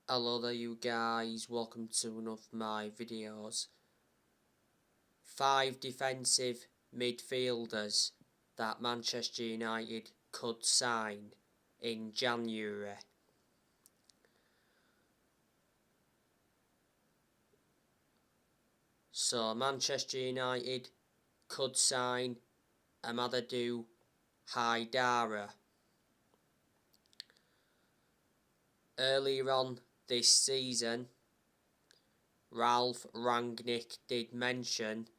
Hello there you guys, welcome to one of my videos. 5 defensive midfielders that Manchester United could sign in January. So Manchester United could sign Amadou Haidara. Earlier on this season, Ralph Rangnick did mention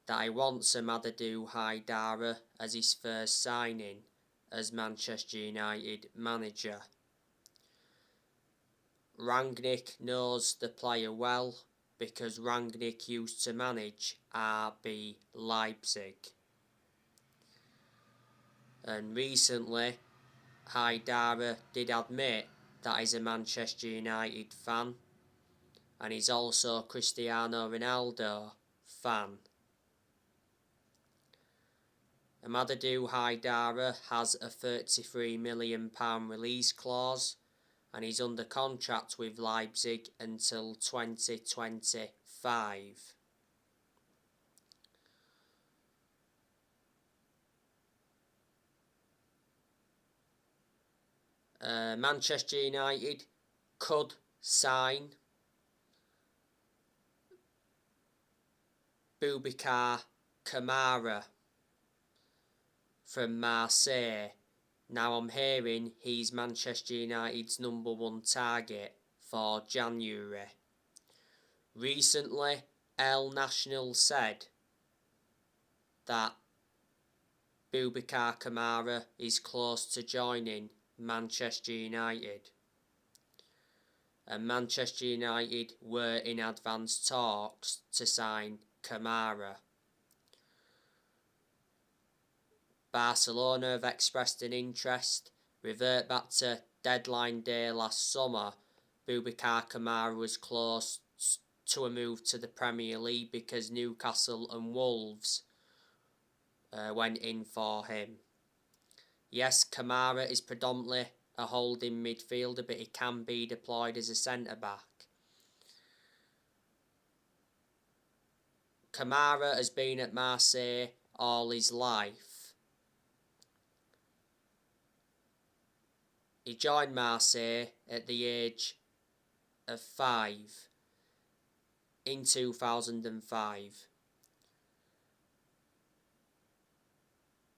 that he wants Amadou Haidara as his first signing as Manchester United manager. Rangnick knows the player well because Rangnick used to manage RB Leipzig. And recently, Haidara did admit that he's a Manchester United fan, and he's also a Cristiano Ronaldo fan. Amadou Haidara has a £33 million release clause, and he's under contract with Leipzig until 2025. Manchester United could sign Boubacar Kamara from Marseille. Now I'm hearing he's Manchester United's #1 target for January. Recently, El Nacional said that Boubacar Kamara is close to joining Manchester United. And Manchester United were in advanced talks to sign Kamara. Barcelona have expressed an interest. Revert back to deadline day last summer, Boubacar Kamara was close to a move to the Premier League because Newcastle and Wolves went in for him. Yes, Kamara is predominantly a holding midfielder, but he can be deployed as a centre-back. Kamara has been at Marseille all his life. He joined Marseille at the age of 5 in 2005.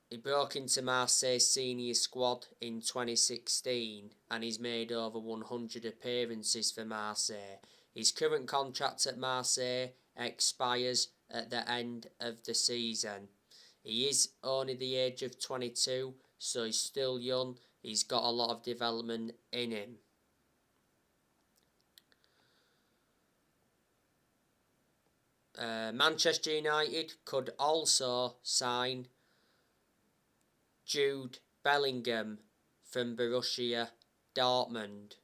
He broke into Marseille's senior squad in 2016 and he's made over 100 appearances for Marseille. His current contract at Marseille expires at the end of the season. He is only the age of 22, so he's still young. He's got a lot of development in him. Manchester United could also sign Jude Bellingham from Borussia Dortmund.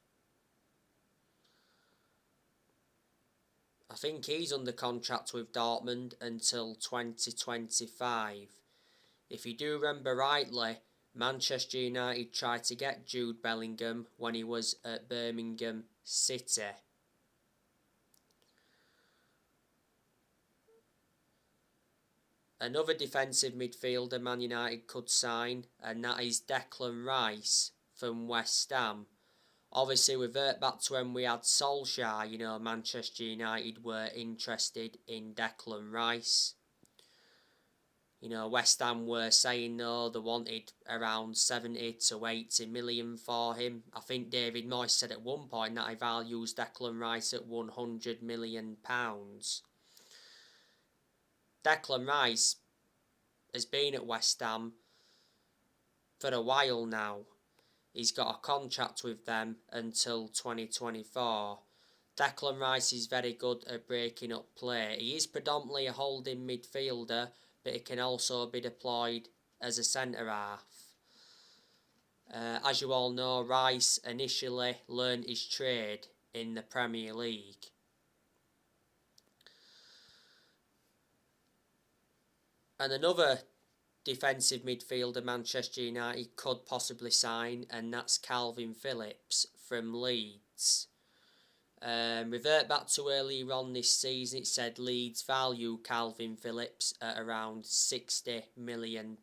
I think he's under contract with Dortmund until 2025. If you do remember rightly, Manchester United tried to get Jude Bellingham when he was at Birmingham City. Another defensive midfielder Man United could sign, and that is Declan Rice from West Ham. Obviously, revert back to when we had Solskjaer, Manchester United were interested in Declan Rice. West Ham were saying no, they wanted around 70 to 80 million for him. I think David Moyes said at one point that he values Declan Rice at £100 million. Declan Rice has been at West Ham for a while now. He's got a contract with them until 2024. Declan Rice is very good at breaking up play. He is predominantly a holding midfielder, but he can also be deployed as a centre-half. As you all know, Rice initially learned his trade in the Premier League. And another defensive midfielder Manchester United could possibly sign, and that's Calvin Phillips from Leeds. Revert back to earlier on this season, it said Leeds value Calvin Phillips at around £60 million.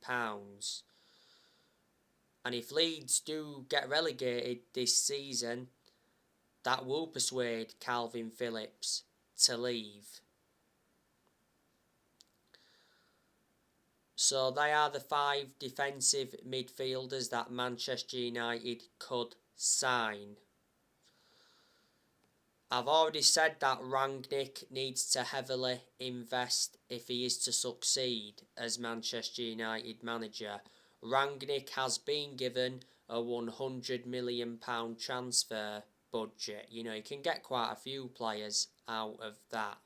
And if Leeds do get relegated this season, that will persuade Calvin Phillips to leave. So they are the 5 defensive midfielders that Manchester United could sign. I've already said that Rangnick needs to heavily invest if he is to succeed as Manchester United manager. Rangnick has been given a £100 million transfer budget. You know, he can get quite a few players out of that.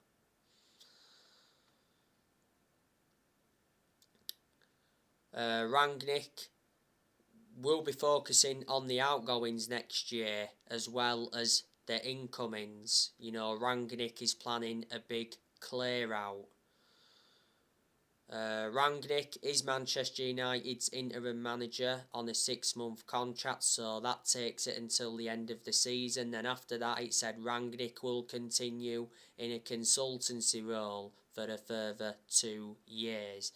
Rangnick will be focusing on the outgoings next year as well as the incomings. You know, Rangnick is planning a big clear out. Rangnick is Manchester United's interim manager on a 6-month contract, so that takes it until the end of the season. Then after that, it said Rangnick will continue in a consultancy role for a further 2 years.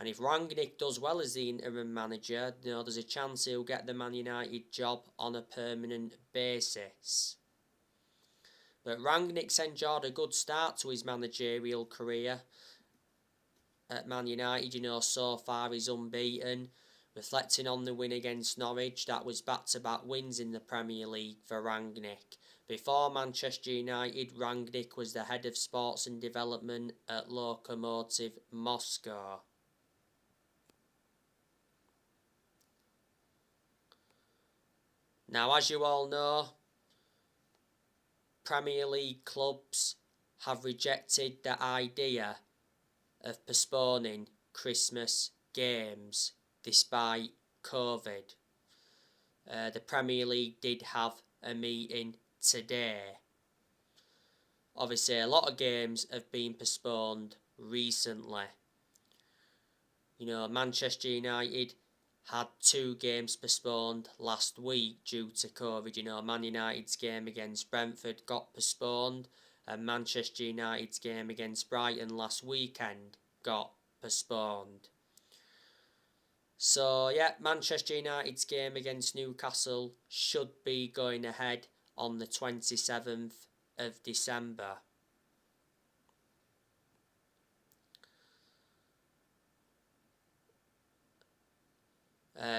And if Rangnick does well as the interim manager, you know, there's a chance he'll get the Man United job on a permanent basis. But Rangnick's enjoyed a good start to his managerial career at Man United. You know, so far he's unbeaten. Reflecting on the win against Norwich, that was back-to-back wins in the Premier League for Rangnick. Before Manchester United, Rangnick was the head of sports and development at Lokomotiv Moscow. Now, as you all know, Premier League clubs have rejected the idea of postponing Christmas games despite COVID. The Premier League did have a meeting today. Obviously, a lot of games have been postponed recently. You know, Manchester United had 2 games postponed last week due to COVID. You know, Man United's game against Brentford got postponed, and Manchester United's game against Brighton last weekend got postponed. So, yeah, Manchester United's game against Newcastle should be going ahead on the 27th of December.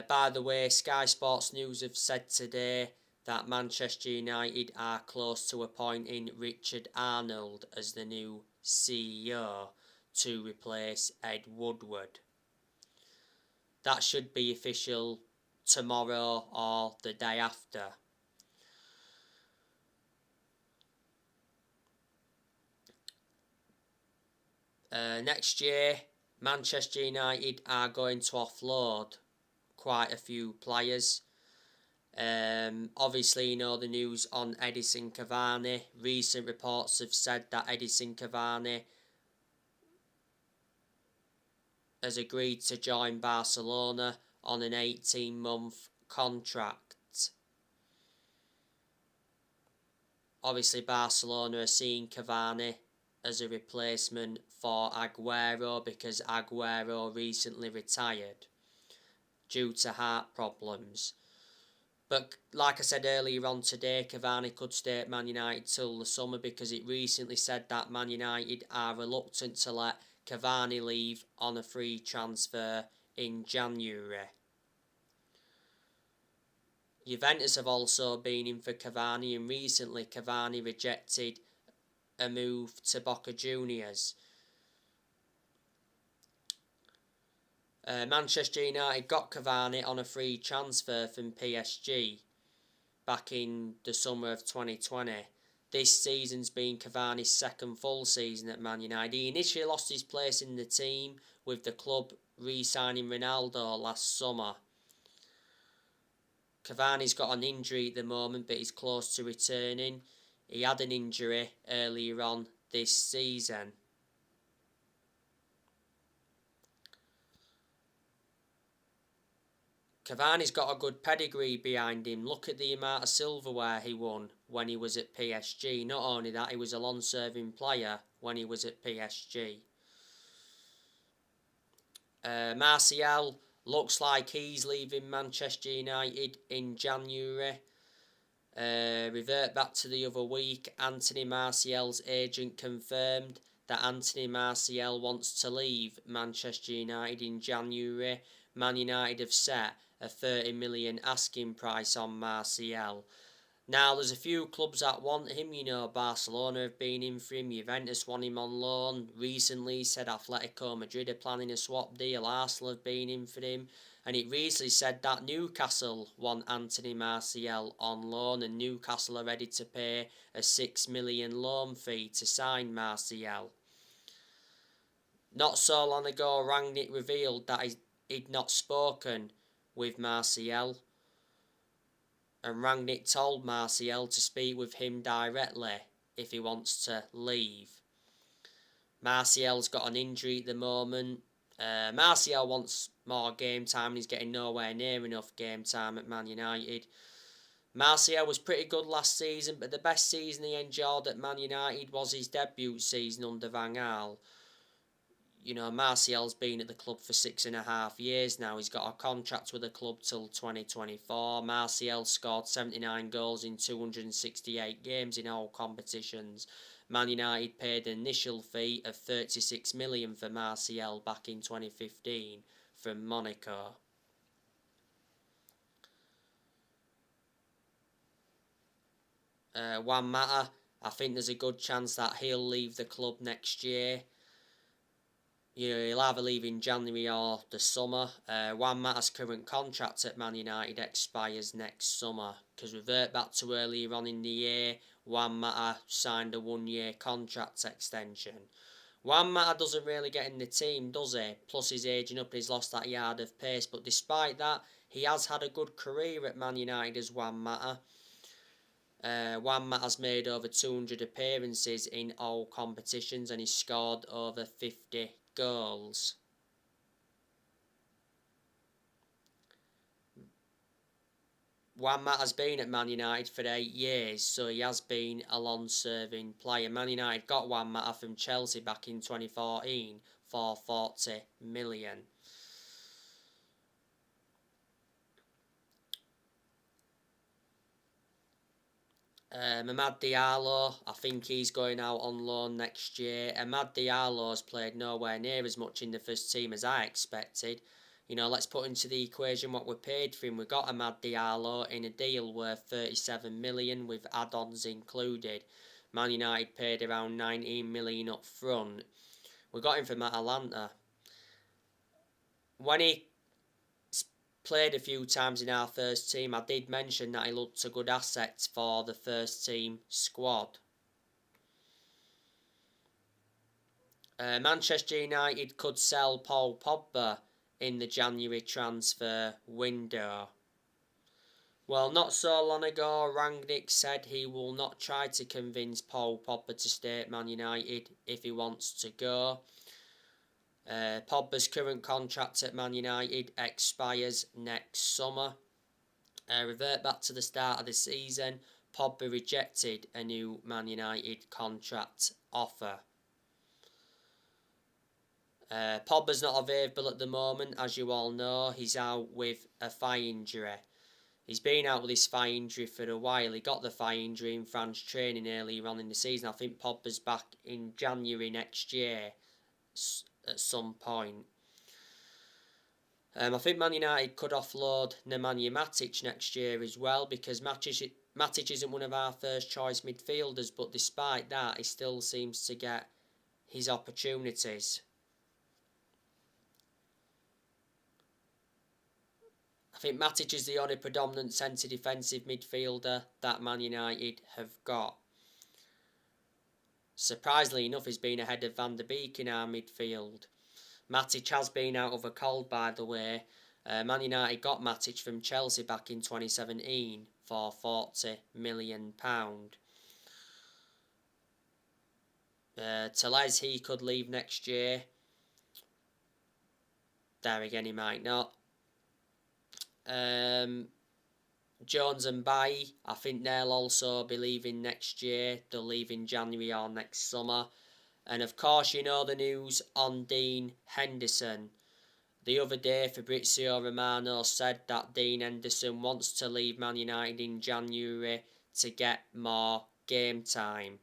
By the way, Sky Sports News have said today that Manchester United are close to appointing Richard Arnold as the new CEO to replace Ed Woodward. That should be official tomorrow or the day after. Next year, Manchester United are going to offload quite a few players. Obviously, you know the news on Edinson Cavani. Recent reports have said that Edinson Cavani has agreed to join Barcelona on an 18-month contract. Obviously, Barcelona are seeing Cavani as a replacement for Aguero because Aguero recently retired due to heart problems. But like I said earlier on today, Cavani could stay at Man United till the summer because it recently said that Man United are reluctant to let Cavani leave on a free transfer in January. Juventus have also been in for Cavani, and recently Cavani rejected a move to Boca Juniors. Manchester United got Cavani on a free transfer from PSG back in the summer of 2020. This season's been Cavani's second full season at Man United. He initially lost his place in the team with the club re-signing Ronaldo last summer. Cavani's got an injury at the moment, but he's close to returning. He had an injury earlier on this season. Cavani's got a good pedigree behind him. Look at the amount of silverware he won when he was at PSG. Not only that, he was a long-serving player when he was at PSG. Martial looks like he's leaving Manchester United in January. Revert back to the other week. Anthony Martial's agent confirmed that Anthony Martial wants to leave Manchester United in January. Man United have set a 30 million asking price on Martial. Now, there's a few clubs that want him. You know, Barcelona have been in for him. Juventus want him on loan. Recently said Atletico Madrid are planning a swap deal. Arsenal have been in for him. And it recently said that Newcastle want Anthony Martial on loan, and Newcastle are ready to pay a 6 million loan fee to sign Martial. Not so long ago, Rangnick revealed that he'd not spoken with Martial, and Rangnick told Martial to speak with him directly if he wants to leave. Martial's got an injury at the moment. Martial wants more game time and he's getting nowhere near enough game time at Man United. Martial was pretty good last season, but the best season he enjoyed at Man United was his debut season under Van Gaal. You know, Martial's been at the club for 6.5 years now. He's got a contract with the club till 2024. Martial scored 79 goals in 268 games in all competitions. Man United paid an initial fee of 36 million for Martial back in 2015 from Monaco. Juan Mata, I think there's a good chance that he'll leave the club next year. You know, he'll either leave in January or the summer. Juan Mata's current contract at Man United expires next summer. Because revert back to earlier on in the year, Juan Mata signed a 1-year contract extension. Juan Mata doesn't really get in the team, does he? Plus he's aging up and he's lost that yard of pace. But despite that, he has had a good career at Man United as Juan Mata. Juan Mata's made over 200 appearances in all competitions and he's scored over 50 goals. Juan Mata's been at Man United for 8 years, so he has been a long-serving player. Man United got Juan Mata from Chelsea back in 2014 for 40 million. Amad Diallo, I think he's going out on loan next year. Amad Diallo's played nowhere near as much in the first team as I expected. You know, let's put into the equation what we paid for him. We got Amad Diallo in a deal worth 37 million with add-ons included. Man United paid around 19 million up front. We got him from Atalanta. When he played a few times in our first team, I did mention that he looked a good asset for the first team squad. Manchester United could sell Paul Pogba in the January transfer window. Well, not so long ago, Rangnick said he will not try to convince Paul Pogba to stay at Man United if he wants to go. Pogba's current contract at Man United expires next summer. Revert back to the start of the season, Pogba rejected a new Man United contract offer. Pogba's not available at the moment, as you all know. He's out with a thigh injury. He's been out with his thigh injury for a while. He got the thigh injury in France training earlier on in the season. I think Pogba's back in January next year at some point. I think Man United could offload Nemanja Matic next year as well, because Matic isn't one of our first choice midfielders, but despite that, he still seems to get his opportunities. I think Matic is the only predominant centre defensive midfielder that Man United have got. Surprisingly enough, he's been ahead of Van der Beek in our midfield. Matic has been out of a cold, by the way. Man United got Matic from Chelsea back in 2017 for £40 million. Tellez, he could leave next year. There again, he might not. Jones and Bailly, I think they'll also be leaving next year. They'll leave in January or next summer. And of course, you know the news on Dean Henderson. The other day, Fabrizio Romano said that Dean Henderson wants to leave Man United in January to get more game time.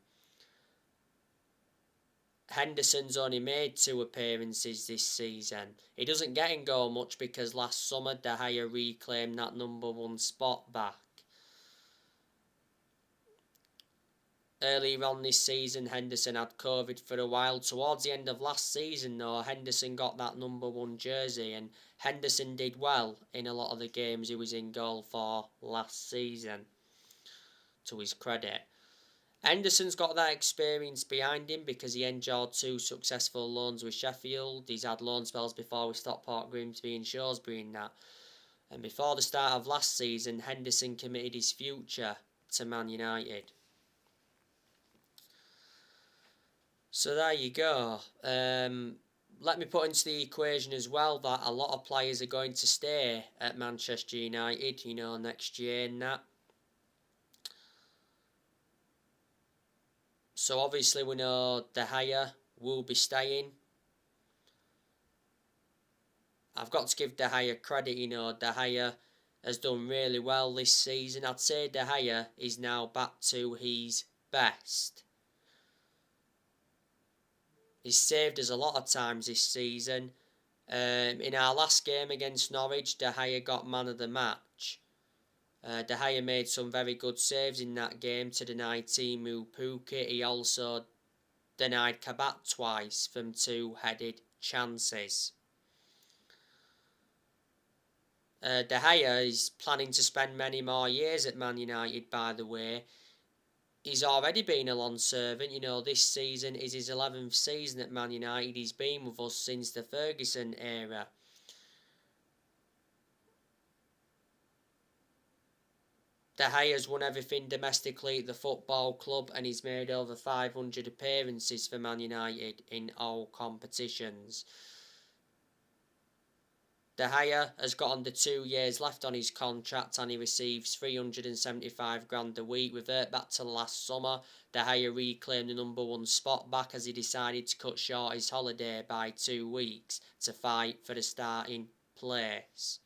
Henderson's only made 2 appearances this season. He doesn't get in goal much because last summer De Gea reclaimed that number 1 spot back. Earlier on this season, Henderson had COVID for a while. Towards the end of last season, though, Henderson got that number 1 jersey, and Henderson did well in a lot of the games he was in goal for last season, to his credit. Henderson's got that experience behind him because he endured 2 successful loans with Sheffield. He's had loan spells before with Stockport, Grimsby and Shrewsbury and that. And before the start of last season, Henderson committed his future to Man United. So there you go. Let me put into the equation as well that a lot of players are going to stay at Manchester United, next year and that. So obviously we know De Gea will be staying. I've got to give De Gea credit, De Gea has done really well this season. I'd say De Gea is now back to his best. He's saved us a lot of times this season. In our last game against Norwich, De Gea got man of the match. De Gea made some very good saves in that game to deny Timu Pukki. He also denied Kabat twice from 2 headed chances. De Gea is planning to spend many more years at Man United, by the way. He's already been a long servant. This season is his 11th season at Man United. He's been with us since the Ferguson era. De Gea's won everything domestically at the football club and he's made over 500 appearances for Man United in all competitions. De Gea has got under 2 years left on his contract and he receives 375 grand a week. Revert back to last summer, De Gea reclaimed the number 1 spot back as he decided to cut short his holiday by 2 weeks to fight for the starting place.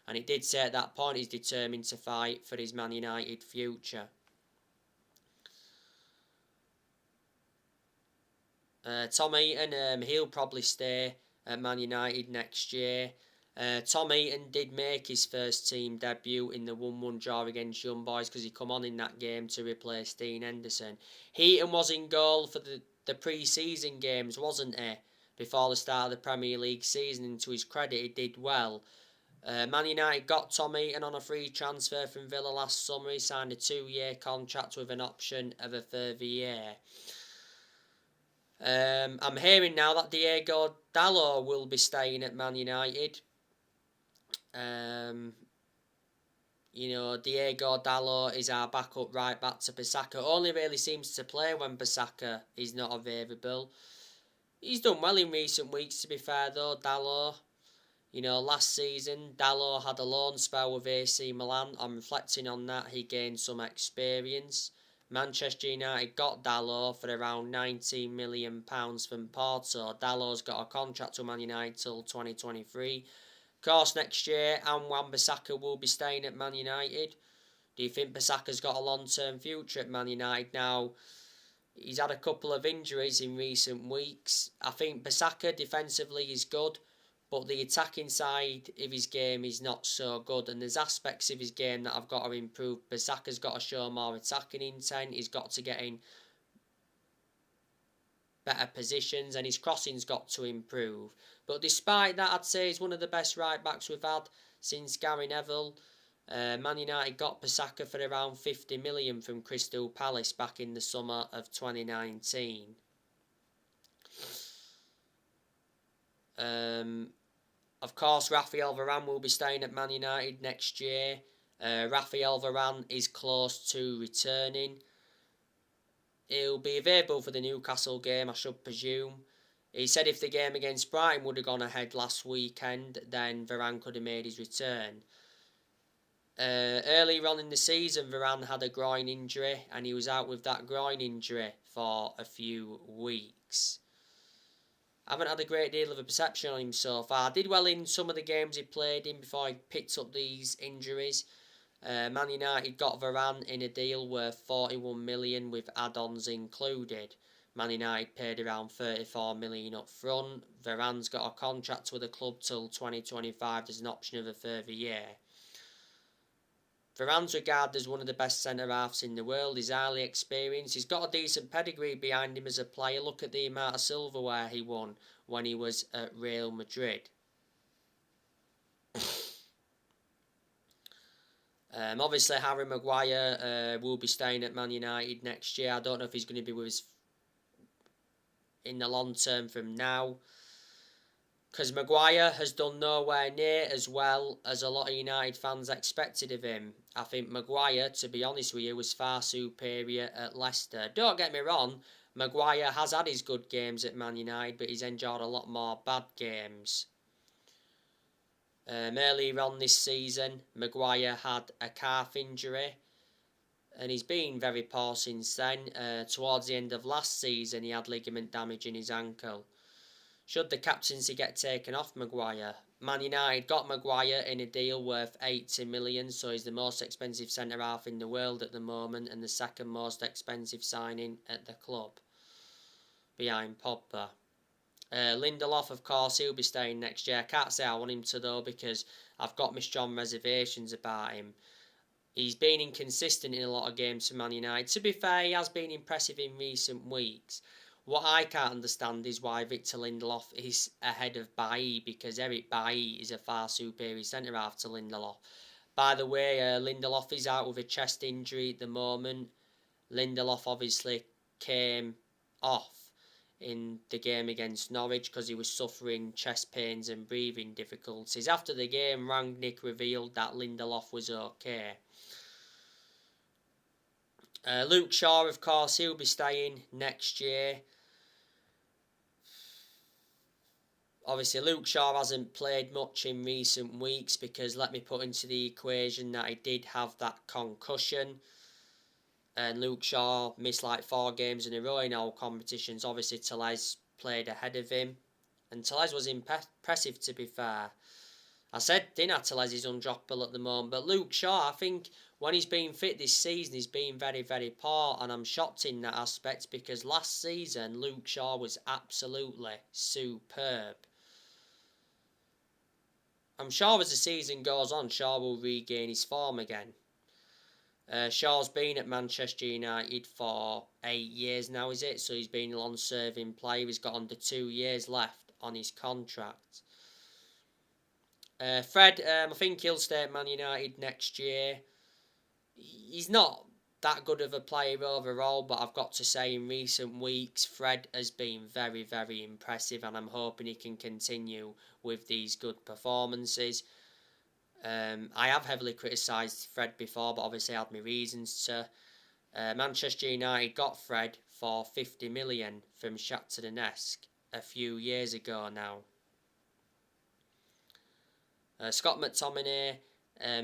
And it did say at that point he's determined to fight for his Man United future. Tom Heaton, he'll probably stay at Man United next year. Tom Heaton did make his first team debut in the 1-1 draw against Young Boys because he come on in that game to replace Dean Henderson. Heaton was in goal for the pre-season games, wasn't he? Before the start of the Premier League season, and to his credit, he did well. Man United got Tom Heaton on a free transfer from Villa last summer. He signed a 2-year contract with an option of a further year. I'm hearing now that Diego Dalot will be staying at Man United. Diego Dalot is our backup right back to Bissaka. Only really seems to play when Bissaka is not available. He's done well in recent weeks, to be fair though, Dalot. Last season, Dalot had a loan spell with AC Milan. I'm reflecting on that, he gained some experience. Manchester United got Dalot for around £19 million from Porto. Dalot's got a contract with Man United till 2023. Of course, next year, Wan-Bissaka will be staying at Man United. Do you think Bissaka's got a long-term future at Man United now? He's had a couple of injuries in recent weeks. I think Bissaka defensively is good, but the attacking side of his game is not so good. And there's aspects of his game that I've got to improve. Bissaka's got to show more attacking intent. He's got to get in better positions and his crossing's got to improve. But despite that, I'd say he's one of the best right backs we've had since Gary Neville. Man United got Bissaka for around 50 million from Crystal Palace back in the summer of 2019. Of course, Raphael Varane will be staying at Man United next year. Raphael Varane is close to returning. He'll be available for the Newcastle game, I should presume. He said if the game against Brighton would have gone ahead last weekend, then Varane could have made his return. Earlier on in the season, Varane had a groin injury and he was out with that groin injury for a few weeks. I haven't had a great deal of a perception on him so far. Did well in some of the games he played in before he picked up these injuries. Man United got Varane in a deal worth 41 million with add-ons included. Man United paid around 34 million up front. Varane's got a contract with the club till 2025. There's an option of a further year. Varane's regarded as one of the best centre-halves in the world. He's highly experienced. He's got a decent pedigree behind him as a player. Look at the amount of silverware he won when he was at Real Madrid. Obviously, Harry Maguire will be staying at Man United next year. I don't know if he's going to be with us in the long term from now, because Maguire has done nowhere near as well as a lot of United fans expected of him. I think Maguire, to be honest with you, was far superior at Leicester. Don't get me wrong, Maguire has had his good games at Man United, but he's enjoyed a lot more bad games. Earlier on this season, Maguire had a calf injury, and he's been very poor since then. Towards the end of last season, he had ligament damage in his ankle. Should the captaincy get taken off Maguire? Man United got Maguire in a deal worth 80 million, so he's the most expensive centre-half in the world at the moment and the second most expensive signing at the club, behind Pogba. Lindelof, of course, he'll be staying next year. I can't say I want him to though, because I've got my strong reservations about him. He's been inconsistent in a lot of games for Man United. To be fair, he has been impressive in recent weeks. What I can't understand is why Victor Lindelof is ahead of Bailly, because Eric Bailly is a far superior centre-half to Lindelof. By the way, Lindelof is out with a chest injury at the moment. Lindelof obviously came off in the game against Norwich because he was suffering chest pains and breathing difficulties. After the game, Rangnick revealed that Lindelof was okay. Luke Shaw, of course, he'll be staying next year. Obviously, Luke Shaw hasn't played much in recent weeks because, let me put into the equation that he did have that concussion. And Luke Shaw missed like 4 games in a row in all competitions. Obviously, Tellez played ahead of him. And Tellez was impressive, to be fair. I said, didn't I, Tellez is undroppable at the moment. But Luke Shaw, I think, when he's been fit this season, he's been very, very poor. And I'm shocked in that aspect because last season, Luke Shaw was absolutely superb. I'm sure as the season goes on, Shaw will regain his form again. Shaw's been at Manchester United for 8 years now, is it? So he's been a long-serving player. He's got under 2 years left on his contract. Fred, I think he'll stay at Man United next year. He's not that good of a player overall, but I've got to say in recent weeks, Fred has been very, very impressive, and I'm hoping he can continue with these good performances. I have heavily criticised Fred before, but obviously I had my reasons to. Manchester United got Fred for 50 million from Shakhtar Donetsk a few years ago now. Scott McTominay,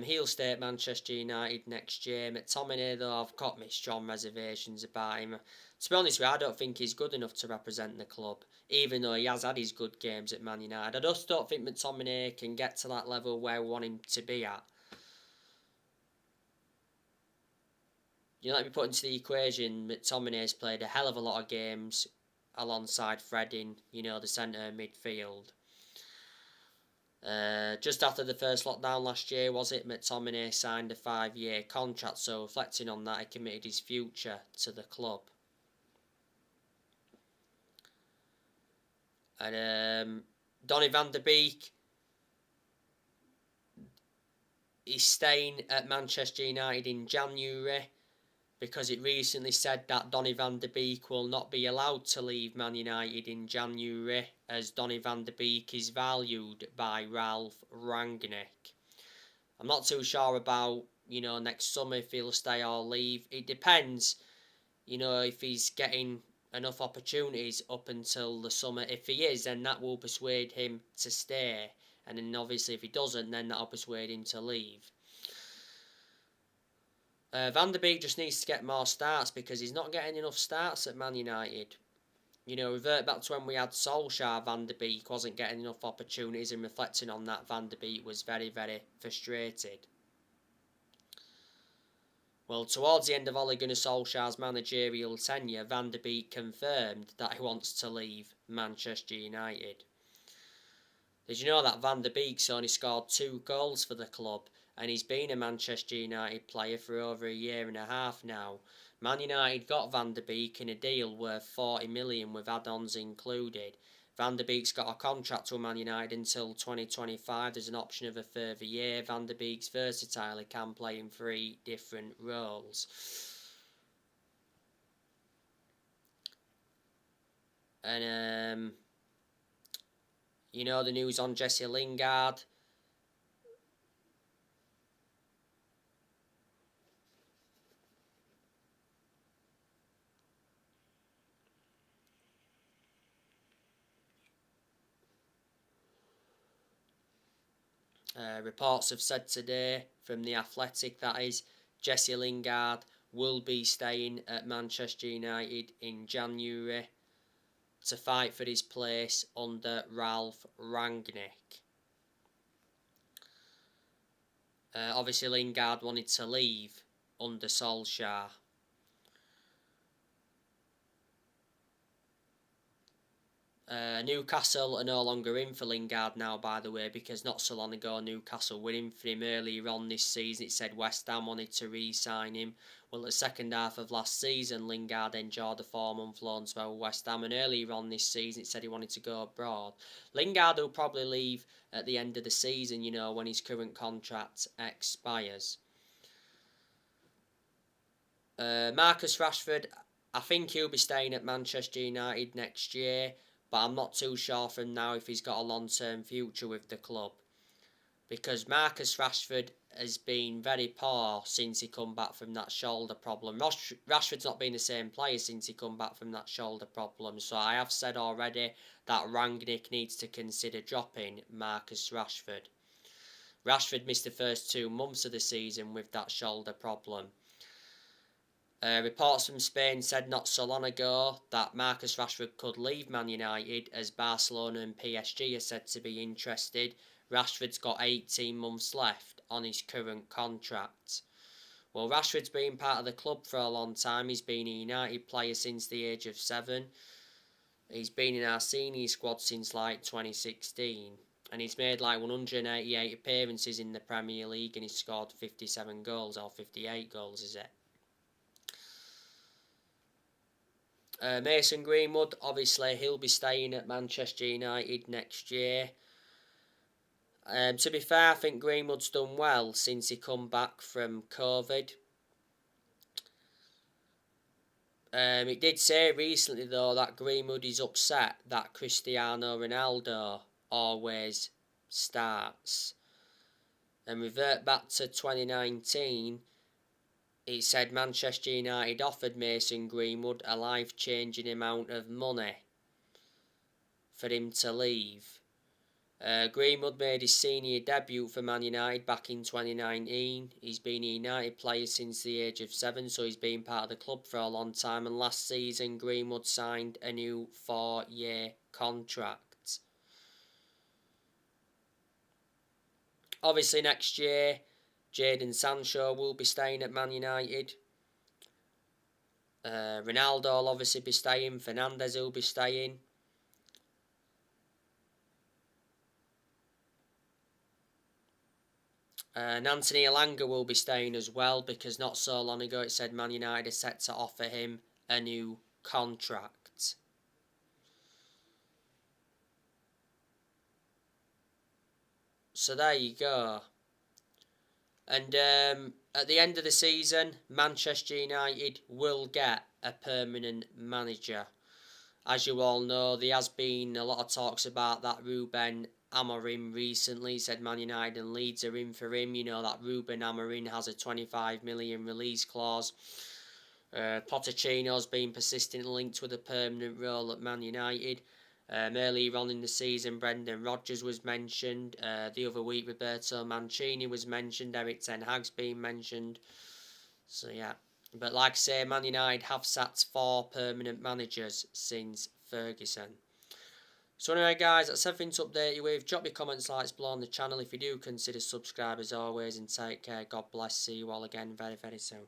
he'll stay at Manchester United next year. McTominay, though, I've got my strong reservations about him. To be honest with you, I don't think he's good enough to represent the club, even though he has had his good games at Man United. I just don't think McTominay can get to that level where we want him to be at. Let me put into the equation, McTominay's played a hell of a lot of games alongside Fred in, the centre midfield. Just after the first lockdown last year, was it, McTominay signed a 5-year contract, so reflecting on that, he committed his future to the club. And Donny van de Beek, he's staying at Manchester United in January because it recently said that Donny van de Beek will not be allowed to leave Man United in January, as Donny van de Beek is valued by Ralph Rangnick. I'm not too sure about, next summer if he'll stay or leave. It depends, if he's getting enough opportunities up until the summer. If he is, then that will persuade him to stay. And then obviously if he doesn't, then that'll persuade him to leave. Van der Beek just needs to get more starts because he's not getting enough starts at Man United. You know, revert back to when we had Solskjaer, Van der Beek wasn't getting enough opportunities, and reflecting on that, Van der Beek was very, very frustrated. Well, towards the end of Ole Gunnar Solskjaer's managerial tenure, Van der Beek confirmed that he wants to leave Manchester United. Did you know that Van der Beek's only scored 2 goals for the club, and he's been a Manchester United player for over a year and a half now? Man United got Van der Beek in a deal worth 40 million with add-ons included. Van der Beek's got a contract with Man United until 2025. There's an option of a further year. Van der Beek's versatile. He can play in 3 different roles. And you know the news on Jesse Lingard. Reports have said today from The Athletic, that is, Jesse Lingard will be staying at Manchester United in January to fight for his place under Ralph Rangnick. Obviously Lingard wanted to leave under Solskjaer. Newcastle are no longer in for Lingard now, by the way, because not so long ago Newcastle were in for him earlier on this season. It said West Ham wanted to re-sign him. Well, the second half of last season, Lingard enjoyed a 4-month loan spell with West Ham, and earlier on this season it said he wanted to go abroad. Lingard will probably leave at the end of the season, you know, when his current contract expires. Marcus Rashford, I think he'll be staying at Manchester United next year, but I'm not too sure from now if he's got a long-term future with the club. Because Marcus Rashford has been very poor since he come back from that shoulder problem. Rashford's not been the same player since he come back from that shoulder problem. So I have said already that Rangnick needs to consider dropping Marcus Rashford. Rashford missed the first 2 months of the season with that shoulder problem. Reports from Spain said not so long ago that Marcus Rashford could leave Man United, as Barcelona and PSG are said to be interested. Rashford's got 18 months left on his current contract. Well, Rashford's been part of the club for a long time. He's been a United player since the age of 7. He's been in our senior squad since like 2016. And he's made like 188 appearances in the Premier League, and he's scored 57 goals, or 58 goals, is it? Mason Greenwood, obviously he'll be staying at Manchester United next year. To be fair, I think Greenwood's done well since he come back from COVID. It did say recently though that Greenwood is upset that Cristiano Ronaldo always starts. And revert back to 2019, it said Manchester United offered Mason Greenwood a life-changing amount of money for him to leave. Greenwood made his senior debut for Man United back in 2019. He's been a United player since the age of 7, so he's been part of the club for a long time. And last season, Greenwood signed a new 4-year contract. Obviously, next year, Jadon Sancho will be staying at Man United. Ronaldo will obviously be staying. Fernandes will be staying. And Anthony Elanga will be staying as well, because not so long ago it said Man United are set to offer him a new contract. So there you go. And at the end of the season, Manchester United will get a permanent manager. As you all know, there has been a lot of talks about that Ruben Amorim recently. He said Man United and Leeds are in for him. You know that Ruben Amorim has a 25 million release clause. Pochettino's been persistently linked with a permanent role at Man United. Earlier on in the season, Brendan Rodgers was mentioned. The other week, Roberto Mancini was mentioned. Eric Ten Hag's been mentioned. So yeah, but like I say, Man United have sacked 4 permanent managers since Ferguson. So anyway guys, that's everything to update you with. Drop your comments, likes below on the channel if you do consider subscribe as always, and take care. God bless. See you all again very, very soon.